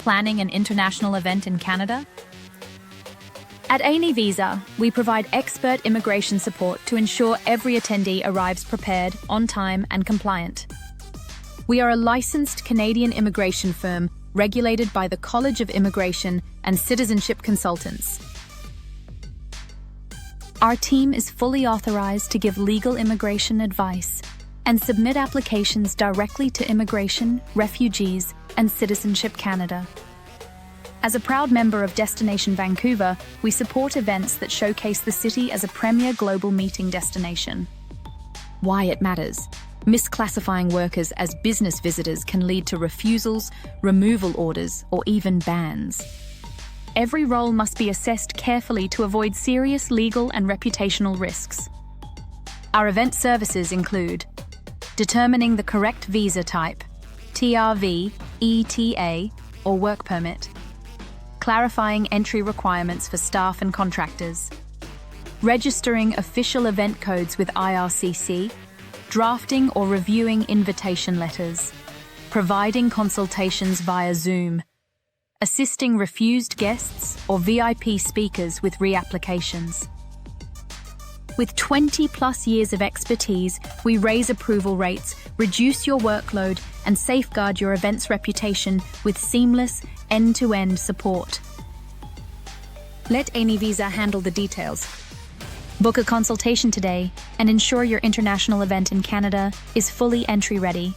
planning an international event in Canada? At Anyvisa, we provide expert immigration support to ensure every attendee arrives prepared, on time, and compliant. We are a licensed Canadian immigration firm regulated by the College of Immigration and Citizenship Consultants. Our team is fully authorized to give legal immigration advice and submit applications directly to Immigration, Refugees, and Citizenship Canada. As a proud member of Destination Vancouver, we support events that showcase the city as a premier global meeting destination. Why it matters. Misclassifying workers as business visitors can lead to refusals, removal orders, or even bans. Every role must be assessed carefully to avoid serious legal and reputational risks. Our event services include determining the correct visa type, TRV, ETA, or work permit, clarifying entry requirements for staff and contractors, registering official event codes with IRCC, drafting or reviewing invitation letters, providing consultations via Zoom, assisting refused guests or VIP speakers with reapplications. With 20+ years of expertise, we raise approval rates, reduce your workload, and safeguard your event's reputation with seamless, end-to-end support. Let Anyvisa handle the details. Book a consultation today and ensure your international event in Canada is fully entry-ready.